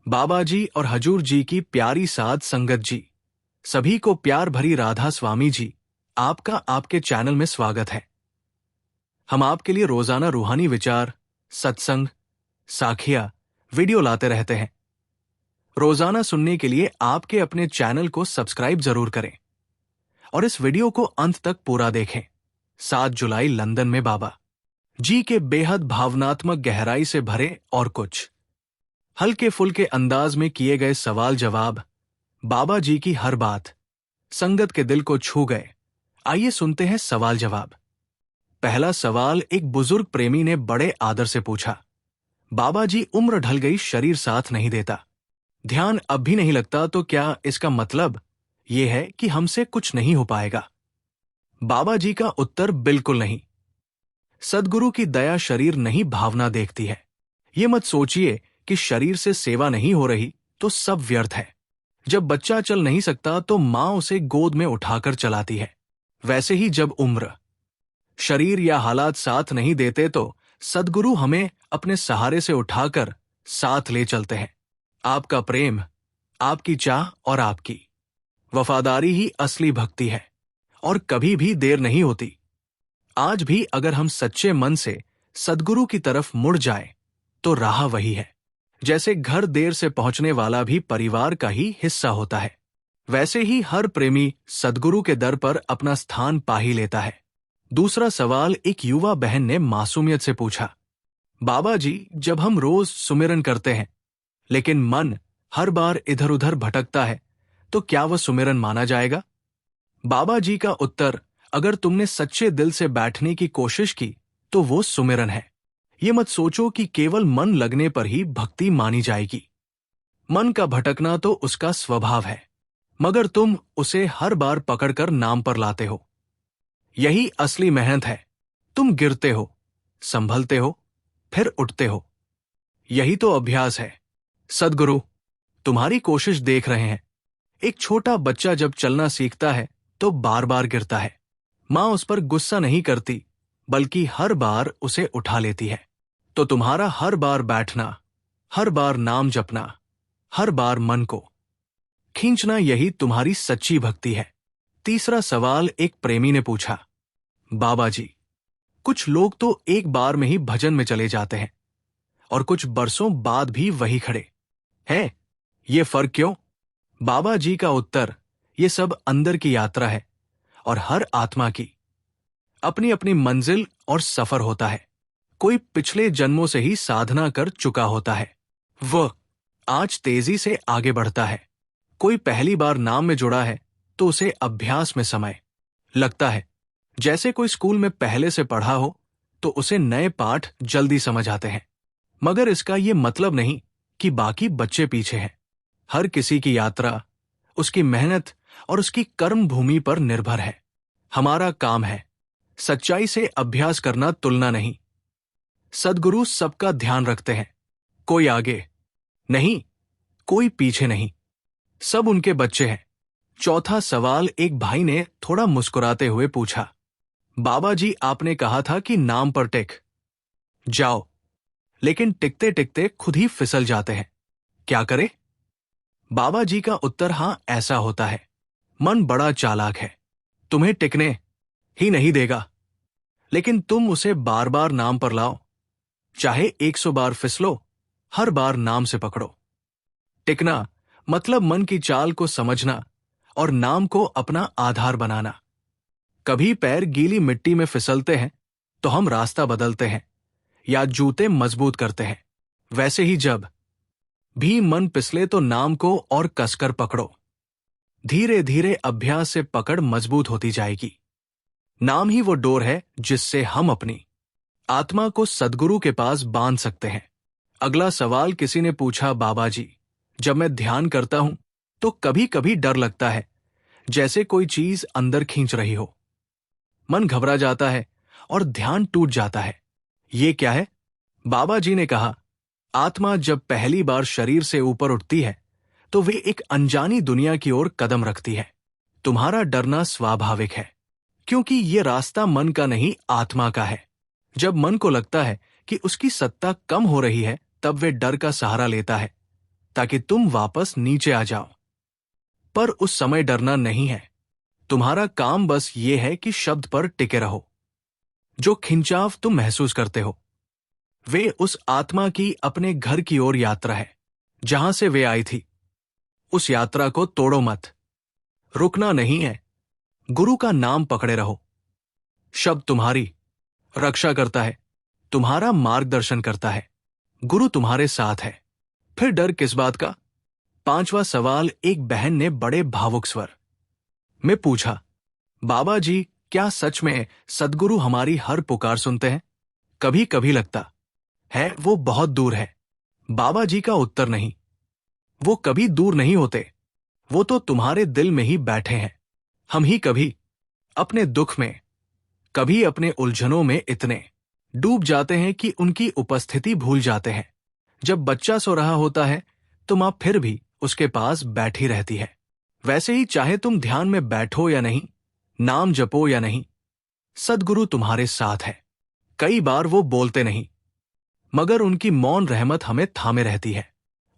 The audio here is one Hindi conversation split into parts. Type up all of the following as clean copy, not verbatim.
बाबा जी और हजूर जी की प्यारी साध संगत जी, सभी को प्यार भरी राधा स्वामी जी, आपका आपके चैनल में स्वागत है। हम आपके लिए रोजाना रूहानी विचार, सत्संग, साखिया वीडियो लाते रहते हैं। रोजाना सुनने के लिए आपके अपने चैनल को सब्सक्राइब जरूर करें और इस वीडियो को अंत तक पूरा देखें। 7 जुलाई लंदन में बाबा जी के बेहद भावनात्मक गहराई से भरे और कुछ हल्के फुल्के अंदाज में किए गए सवाल जवाब, बाबा जी की हर बात संगत के दिल को छू गए। आइए सुनते हैं सवाल जवाब। पहला सवाल एक बुजुर्ग प्रेमी ने बड़े आदर से पूछा। बाबा जी, उम्र ढल गई, शरीर साथ नहीं देता, ध्यान अब भी नहीं लगता, तो क्या इसका मतलब यह है कि हमसे कुछ नहीं हो पाएगा? बाबा जी का उत्तर, बिल्कुल नहीं। सद्गुरु की दया शरीर नहीं भावना देखती है। ये मत सोचिए कि शरीर से सेवा नहीं हो रही तो सब व्यर्थ है। जब बच्चा चल नहीं सकता तो मां उसे गोद में उठाकर चलाती है। वैसे ही जब उम्र, शरीर या हालात साथ नहीं देते तो सद्गुरु हमें अपने सहारे से उठाकर साथ ले चलते हैं। आपका प्रेम, आपकी चाह और आपकी वफादारी ही असली भक्ति है और कभी भी देर नहीं होती। आज भी अगर हम सच्चे मन से सद्गुरु की तरफ मुड़ जाएं, तो राह वही है। जैसे घर देर से पहुंचने वाला भी परिवार का ही हिस्सा होता है, वैसे ही हर प्रेमी सद्गुरु के दर पर अपना स्थान पा ही लेता है। दूसरा सवाल एक युवा बहन ने मासूमियत से पूछा। बाबा जी, जब हम रोज सुमिरन करते हैं लेकिन मन हर बार इधर उधर भटकता है, तो क्या वह सुमिरन माना जाएगा? बाबा जी का उत्तर, अगर तुमने सच्चे दिल से बैठने की कोशिश की तो वो सुमिरन है। ये मत सोचो कि केवल मन लगने पर ही भक्ति मानी जाएगी। मन का भटकना तो उसका स्वभाव है, मगर तुम उसे हर बार पकड़कर नाम पर लाते हो। यही असली मेहनत है। तुम गिरते हो, संभलते हो, फिर उठते हो। यही तो अभ्यास है। सद्गुरु तुम्हारी कोशिश देख रहे हैं। एक छोटा बच्चा जब चलना सीखता है तो बार बार गिरता है। मां उस पर गुस्सा नहीं करती, बल्कि हर बार उसे उठा लेती है। तो तुम्हारा हर बार बैठना, हर बार नाम जपना, हर बार मन को खींचना, यही तुम्हारी सच्ची भक्ति है। तीसरा सवाल एक प्रेमी ने पूछा। बाबा जी, कुछ लोग तो एक बार में ही भजन में चले जाते हैं और कुछ बरसों बाद भी वही खड़े हैं। ये फर्क क्यों? बाबा जी का उत्तर, ये सब अंदर की यात्रा है और हर आत्मा की अपनी अपनी मंजिल और सफर होता है। कोई पिछले जन्मों से ही साधना कर चुका होता है, वह आज तेजी से आगे बढ़ता है। कोई पहली बार नाम में जुड़ा है तो उसे अभ्यास में समय लगता है। जैसे कोई स्कूल में पहले से पढ़ा हो तो उसे नए पाठ जल्दी समझ आते हैं। मगर इसका यह मतलब नहीं कि बाकी बच्चे पीछे हैं। हर किसी की यात्रा उसकी मेहनत और उसकी कर्म भूमि पर निर्भर है। हमारा काम है सच्चाई से अभ्यास करना, तुलना नहीं। सद्गुरु सबका ध्यान रखते हैं, कोई आगे नहीं, कोई पीछे नहीं, सब उनके बच्चे हैं। चौथा सवाल एक भाई ने थोड़ा मुस्कुराते हुए पूछा। बाबा जी, आपने कहा था कि नाम पर टिक जाओ, लेकिन टिकते टिकते खुद ही फिसल जाते हैं, क्या करें? बाबा जी का उत्तर, हां, ऐसा होता है। मन बड़ा चालाक है, तुम्हें टिकने ही नहीं देगा, लेकिन तुम उसे बार बार नाम पर लाओ। चाहे 100 बार फिसलो, हर बार नाम से पकड़ो। टिकना मतलब मन की चाल को समझना और नाम को अपना आधार बनाना। कभी पैर गीली मिट्टी में फिसलते हैं तो हम रास्ता बदलते हैं या जूते मजबूत करते हैं। वैसे ही जब भी मन पिसले तो नाम को और कसकर पकड़ो। धीरे धीरे अभ्यास से पकड़ मजबूत होती जाएगी। नाम ही वो डोर है जिससे हम अपनी आत्मा को सद्गुरु के पास बांध सकते हैं। अगला सवाल किसी ने पूछा। बाबा जी, जब मैं ध्यान करता हूं तो कभी कभी डर लगता है, जैसे कोई चीज अंदर खींच रही हो। मन घबरा जाता है और ध्यान टूट जाता है। ये क्या है? बाबा जी ने कहा, आत्मा जब पहली बार शरीर से ऊपर उठती है तो वे एक अनजानी दुनिया की ओर कदम रखती है। तुम्हारा डरना स्वाभाविक है, क्योंकि ये रास्ता मन का नहीं, आत्मा का है। जब मन को लगता है कि उसकी सत्ता कम हो रही है, तब वे डर का सहारा लेता है। ताकि तुम वापस नीचे आ जाओ। पर उस समय डरना नहीं है। तुम्हारा काम बस ये है कि शब्द पर टिके रहो। जो खिंचाव तुम महसूस करते हो, वे उस आत्मा की अपने घर की ओर यात्रा है, जहां से वे आई थी। उस यात्रा को तोड़ो मत। रुकना नहीं है। गुरु का नाम पकड़े रहो। शब्द तुम्हारी रक्षा करता है, तुम्हारा मार्गदर्शन करता है। गुरु तुम्हारे साथ है। फिर डर किस बात का? 5वां सवाल एक बहन ने बड़े भावुक स्वर में पूछा, बाबा जी, क्या सच में सद्गुरु हमारी हर पुकार सुनते हैं? कभी कभी लगता है वो बहुत दूर है। बाबा जी का उत्तर, नहीं, वो कभी दूर नहीं होते। वो तो तुम्हारे दिल में ही बैठे हैं। हम ही कभी अपने दुख में, कभी अपने उलझनों में इतने डूब जाते हैं कि उनकी उपस्थिति भूल जाते हैं। जब बच्चा सो रहा होता है तो मां फिर भी उसके पास बैठी रहती है। वैसे ही चाहे तुम ध्यान में बैठो या नहीं, नाम जपो या नहीं, सद्गुरु तुम्हारे साथ है। कई बार वो बोलते नहीं, मगर उनकी मौन रहमत हमें थामे रहती है।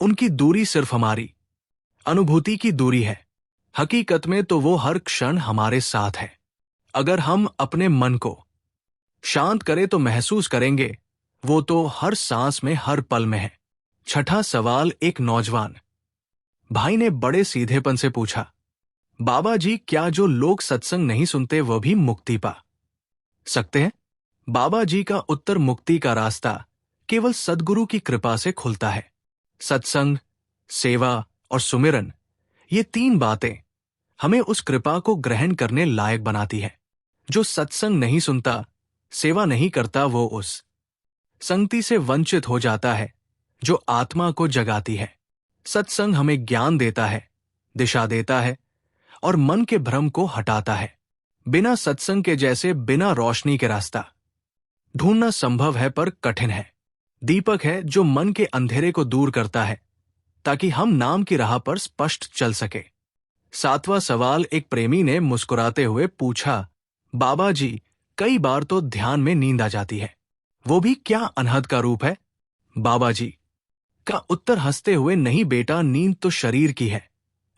उनकी दूरी सिर्फ हमारी अनुभूति की दूरी है। हकीकत में तो वो हर क्षण हमारे साथ है। अगर हम अपने मन को शांत करें तो महसूस करेंगे वो तो हर सांस में, हर पल में है। 6ठा सवाल एक नौजवान भाई ने बड़े सीधेपन से पूछा, बाबा जी, क्या जो लोग सत्संग नहीं सुनते वो भी मुक्ति पा सकते हैं? बाबा जी का उत्तर, मुक्ति का रास्ता केवल सद्गुरु की कृपा से खुलता है। सत्संग, सेवा और सुमिरन, ये 3 बातें हमें उस कृपा को ग्रहण करने लायक बनाती है। जो सत्संग नहीं सुनता, सेवा नहीं करता, वो उस संगति से वंचित हो जाता है जो आत्मा को जगाती है। सत्संग हमें ज्ञान देता है, दिशा देता है और मन के भ्रम को हटाता है। बिना सत्संग के जैसे बिना रोशनी के रास्ता ढूंढना संभव है पर कठिन है। दीपक है जो मन के अंधेरे को दूर करता है ताकि हम नाम की राह पर स्पष्ट चल सके। 7वां सवाल एक प्रेमी ने मुस्कुराते हुए पूछा, बाबा जी, कई बार तो ध्यान में नींद आ जाती है, वो भी क्या अनहद का रूप है? बाबा जी का उत्तर हंसते हुए, नहीं बेटा, नींद तो शरीर की है,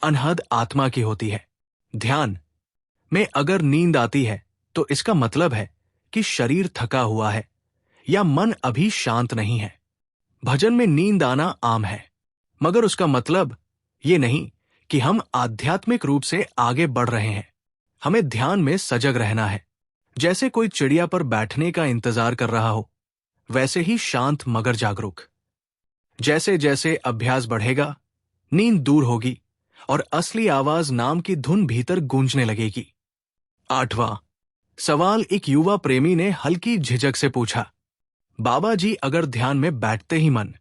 अनहद आत्मा की होती है। ध्यान में अगर नींद आती है तो इसका मतलब है कि शरीर थका हुआ है या मन अभी शांत नहीं है। भजन में नींद आना आम है, मगर उसका मतलब ये नहीं कि हम आध्यात्मिक रूप से आगे बढ़ रहे हैं। हमें ध्यान में सजग रहना है। जैसे कोई चिड़िया पर बैठने का इंतजार कर रहा हो, वैसे ही शांत मगर जागरूक। जैसे जैसे अभ्यास बढ़ेगा, नींद दूर होगी और असली आवाज नाम की धुन भीतर गूंजने लगेगी। 8वां सवाल एक युवा प्रेमी ने हल्की झिझक से पूछा, बाबा जी, अगर ध्यान में बैठते ही मन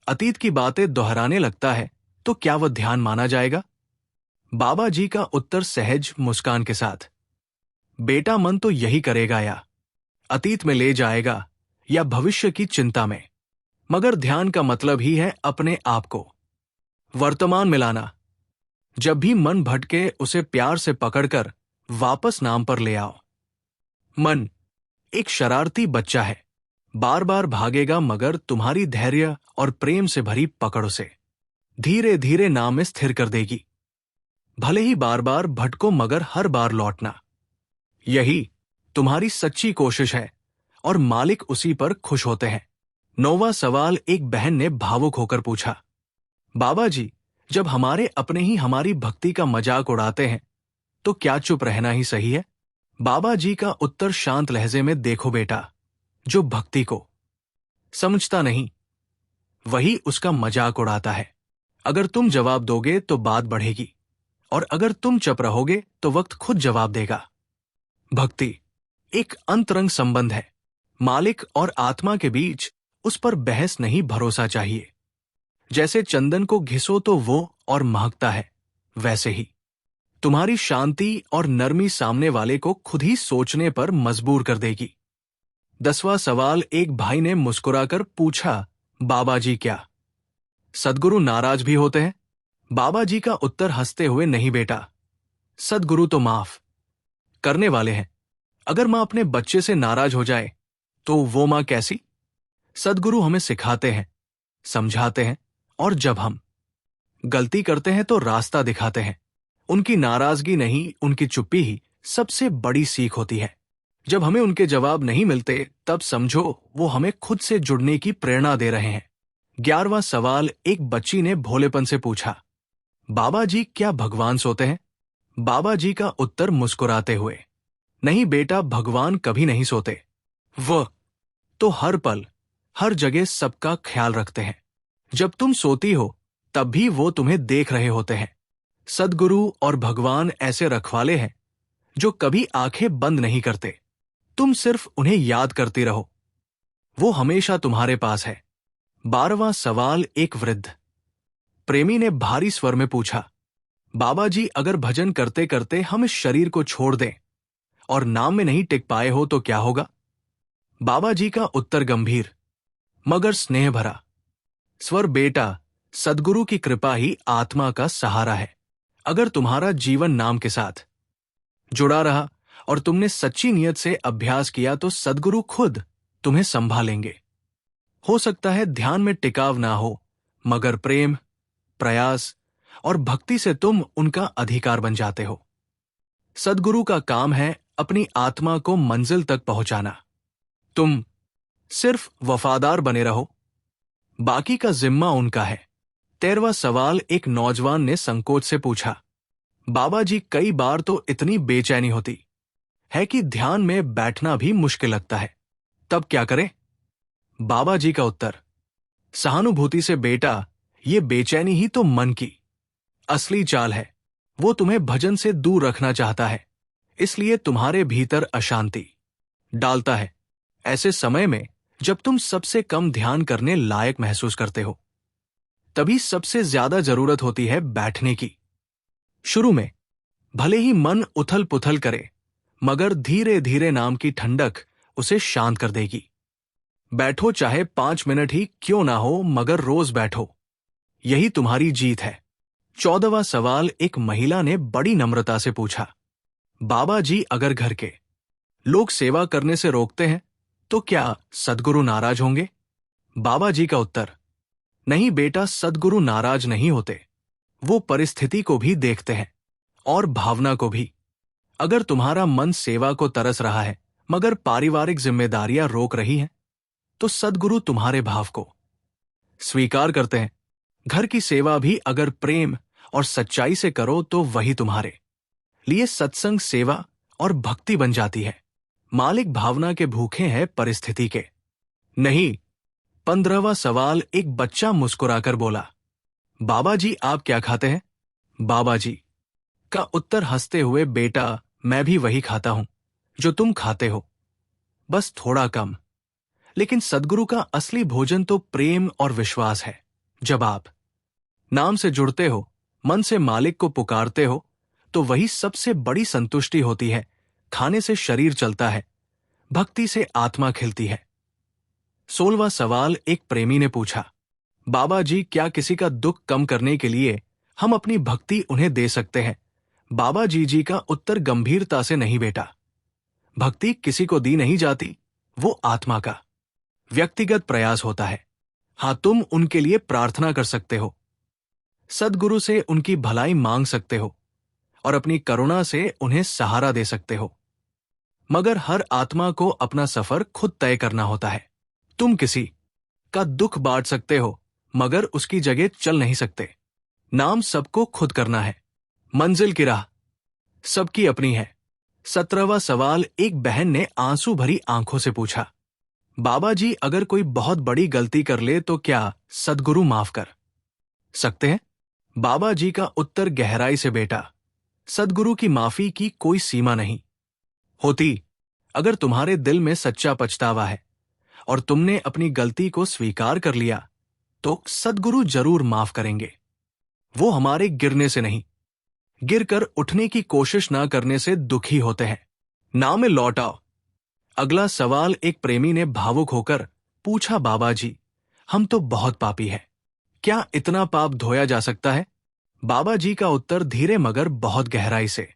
अतीत की बातें दोहराने लगता है तो क्या वह ध्यान माना जाएगा? बाबा जी का उत्तर सहज मुस्कान के साथ, बेटा, मन तो यही करेगा, या अतीत में ले जाएगा या भविष्य की चिंता में। मगर ध्यान का मतलब ही है अपने आप को वर्तमान में लाना। जब भी मन भटके उसे प्यार से पकड़कर वापस नाम पर ले आओ। मन एक शरारती बच्चा है, बार बार भागेगा, मगर तुम्हारी धैर्य और प्रेम से भरी पकड़ उसे धीरे धीरे नाम में स्थिर कर देगी। भले ही बार बार भटको, मगर हर बार लौटना, यही तुम्हारी सच्ची कोशिश है और मालिक उसी पर खुश होते हैं। 9वां सवाल एक बहन ने भावुक होकर पूछा, बाबा जी, जब हमारे अपने ही हमारी भक्ति का मजाक उड़ाते हैं तो क्या चुप रहना ही सही है? बाबा जी का उत्तर शांत लहजे में, देखो बेटा, जो भक्ति को समझता नहीं वही उसका मजाक उड़ाता है। अगर तुम जवाब दोगे तो बात बढ़ेगी और अगर तुम चुप रहोगे तो वक्त खुद जवाब देगा। भक्ति एक अंतरंग संबंध है, मालिक और आत्मा के बीच। उस पर बहस नहीं, भरोसा चाहिए। जैसे चंदन को घिसो तो वो और महकता है, वैसे ही तुम्हारी शांति और नरमी सामने वाले को खुद ही सोचने पर मजबूर कर देगी। 10वां सवाल एक भाई ने मुस्कुराकर पूछा, बाबा जी, क्या सद्गुरु नाराज भी होते हैं? बाबा जी का उत्तर हंसते हुए, नहीं बेटा, सद्गुरु तो माफ करने वाले हैं। अगर मां अपने बच्चे से नाराज हो जाए तो वो मां कैसी? सद्गुरु हमें सिखाते हैं, समझाते हैं, और जब हम गलती करते हैं तो रास्ता दिखाते हैं। उनकी नाराजगी नहीं, उनकी चुप्पी ही सबसे बड़ी सीख होती है। जब हमें उनके जवाब नहीं मिलते तब समझो वो हमें खुद से जुड़ने की प्रेरणा दे रहे हैं। 11वां सवाल एक बच्ची ने भोलेपन से पूछा, बाबा जी क्या भगवान सोते हैं? बाबा जी का उत्तर मुस्कुराते हुए, नहीं बेटा, भगवान कभी नहीं सोते। वह तो हर पल हर जगह सबका ख्याल रखते हैं। जब तुम सोती हो तब भी वो तुम्हें देख रहे होते हैं। सद्गुरु और भगवान ऐसे रखवाले हैं जो कभी आंखें बंद नहीं करते। तुम सिर्फ उन्हें याद करती रहो, वो हमेशा तुम्हारे पास है। 12वां सवाल एक वृद्ध प्रेमी ने भारी स्वर में पूछा, बाबा जी अगर भजन करते करते हम इस शरीर को छोड़ दें और नाम में नहीं टिक पाए हो तो क्या होगा? बाबा जी का उत्तर गंभीर मगर स्नेह भरा स्वर, बेटा, सद्गुरु की कृपा ही आत्मा का सहारा है। अगर तुम्हारा जीवन नाम के साथ जुड़ा रहा और तुमने सच्ची नियत से अभ्यास किया तो सद्गुरु खुद तुम्हें संभालेंगे। हो सकता है ध्यान में टिकाव ना हो, मगर प्रेम, प्रयास और भक्ति से तुम उनका अधिकार बन जाते हो। सद्गुरु का काम है अपनी आत्मा को मंजिल तक पहुंचाना। तुम सिर्फ वफादार बने रहो, बाकी का जिम्मा उनका है। 13वां सवाल एक नौजवान ने संकोच से पूछा, बाबा जी कई बार तो इतनी बेचैनी होती है कि ध्यान में बैठना भी मुश्किल लगता है, तब क्या करें? बाबा जी का उत्तर सहानुभूति से, बेटा, ये बेचैनी ही तो मन की असली चाल है। वो तुम्हें भजन से दूर रखना चाहता है, इसलिए तुम्हारे भीतर अशांति डालता है। ऐसे समय में जब तुम सबसे कम ध्यान करने लायक महसूस करते हो, तभी सबसे ज्यादा जरूरत होती है बैठने की। शुरू में भले ही मन उथल पुथल करे, मगर धीरे धीरे नाम की ठंडक उसे शांत कर देगी। बैठो, चाहे 5 मिनट ही क्यों ना हो, मगर रोज बैठो, यही तुम्हारी जीत है। 14वां सवाल एक महिला ने बड़ी नम्रता से पूछा, बाबा जी अगर घर के लोग सेवा करने से रोकते हैं तो क्या सद्गुरु नाराज होंगे? बाबा जी का उत्तर, नहीं बेटा, सद्गुरु नाराज नहीं होते। वो परिस्थिति को भी देखते हैं और भावना को भी। अगर तुम्हारा मन सेवा को तरस रहा है मगर पारिवारिक जिम्मेदारियां रोक रही हैं, तो सद्गुरु तुम्हारे भाव को स्वीकार करते हैं। घर की सेवा भी अगर प्रेम और सच्चाई से करो तो वही तुम्हारे लिए सत्संग, सेवा और भक्ति बन जाती है। मालिक भावना के भूखे हैं, परिस्थिति के नहीं। 15वां सवाल एक बच्चा मुस्कुराकर बोला, बाबा जी आप क्या खाते हैं? बाबा जी का उत्तर हंसते हुए, बेटा, मैं भी वही खाता हूं जो तुम खाते हो, बस थोड़ा कम। लेकिन सद्गुरु का असली भोजन तो प्रेम और विश्वास है। जब आप नाम से जुड़ते हो, मन से मालिक को पुकारते हो, तो वही सबसे बड़ी संतुष्टि होती है। खाने से शरीर चलता है, भक्ति से आत्मा खिलती है। 16वां सवाल एक प्रेमी ने पूछा, बाबा जी क्या किसी का दुख कम करने के लिए हम अपनी भक्ति उन्हें दे सकते हैं? बाबा जी का उत्तर गंभीरता से, नहीं बेटा, भक्ति किसी को दी नहीं जाती, वो आत्मा का व्यक्तिगत प्रयास होता है। हां, तुम उनके लिए प्रार्थना कर सकते हो, सद्गुरु से उनकी भलाई मांग सकते हो और अपनी करुणा से उन्हें सहारा दे सकते हो, मगर हर आत्मा को अपना सफर खुद तय करना होता है। तुम किसी का दुख बांट सकते हो, मगर उसकी जगह चल नहीं सकते। नाम सबको खुद करना है, मंजिल की राह सबकी अपनी है। 17वां सवाल एक बहन ने आंसू भरी आंखों से पूछा, बाबा जी अगर कोई बहुत बड़ी गलती कर ले तो क्या सद्गुरु माफ कर सकते हैं? बाबा जी का उत्तर गहराई से, बेटा, सद्गुरु की माफी की कोई सीमा नहीं होती। अगर तुम्हारे दिल में सच्चा पछतावा है और तुमने अपनी गलती को स्वीकार कर लिया तो सद्गुरु जरूर माफ करेंगे। वो हमारे गिरने से नहीं, गिरकर उठने की कोशिश ना करने से दुखी होते हैं। नाम में लौट आओ। अगला सवाल एक प्रेमी ने भावुक होकर पूछा, बाबा जी हम तो बहुत पापी हैं, क्या इतना पाप धोया जा सकता है? बाबा जी का उत्तर धीरे मगर बहुत गहराई से,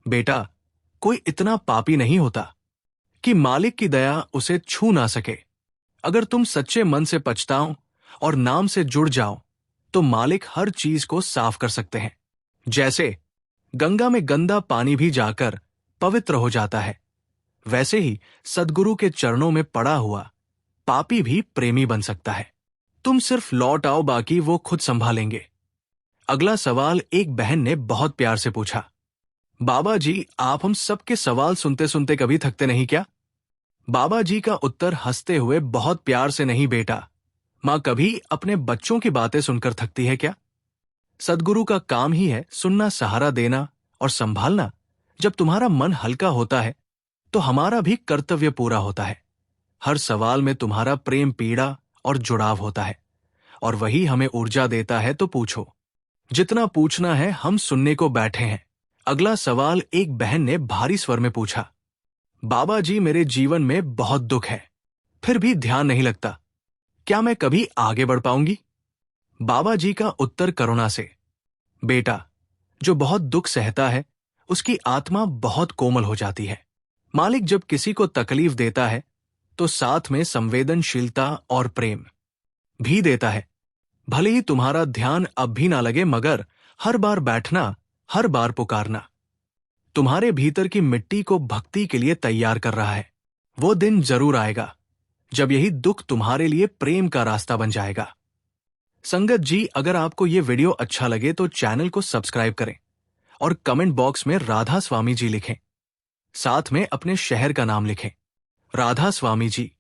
बेटा, कोई इतना पापी नहीं होता कि मालिक की दया उसे छू ना सके। अगर तुम सच्चे मन से पछताओ और नाम से जुड़ जाओ तो मालिक हर चीज को साफ कर सकते हैं। जैसे गंगा में गंदा पानी भी जाकर पवित्र हो जाता है, वैसे ही सद्गुरु के चरणों में पड़ा हुआ पापी भी प्रेमी बन सकता है। तुम सिर्फ लौट आओ, बाकी वो खुद संभालेंगे। अगला सवाल एक बहन ने बहुत प्यार से पूछा, बाबा जी, आप हम सबके सवाल सुनते सुनते कभी थकते नहीं क्या? बाबा जी का उत्तर हंसते हुए, बहुत प्यार से नहीं बेटा, मां कभी अपने बच्चों की बातें सुनकर थकती है क्या? सद्गुरु का काम ही है सुनना, सहारा देना और संभालना। जब तुम्हारा मन हल्का होता है तो हमारा भी कर्तव्य पूरा होता है। हर सवाल में तुम्हारा प्रेम, पीड़ा और जुड़ाव होता है, और वही हमें ऊर्जा देता है। तो पूछो, जितना पूछना है, हम सुनने को बैठे हैं। अगला सवाल एक बहन ने भारी स्वर में पूछा, बाबा जी, मेरे जीवन में बहुत दुख है, फिर भी ध्यान नहीं लगता, क्या मैं कभी आगे बढ़ पाऊंगी? बाबा जी का उत्तर करुणा से, बेटा, जो बहुत दुख सहता है उसकी आत्मा बहुत कोमल हो जाती है। मालिक जब किसी को तकलीफ देता है तो साथ में संवेदनशीलता और प्रेम भी देता है। भले ही तुम्हारा ध्यान अब भी ना लगे, मगर हर बार बैठना, हर बार पुकारना तुम्हारे भीतर की मिट्टी को भक्ति के लिए तैयार कर रहा है। वो दिन जरूर आएगा जब यही दुख तुम्हारे लिए प्रेम का रास्ता बन जाएगा। संगत जी, अगर आपको ये वीडियो अच्छा लगे तो चैनल को सब्सक्राइब करें और कमेंट बॉक्स में राधा स्वामी जी लिखें। साथ में अपने शहर का नाम लिखें। राधा स्वामी जी।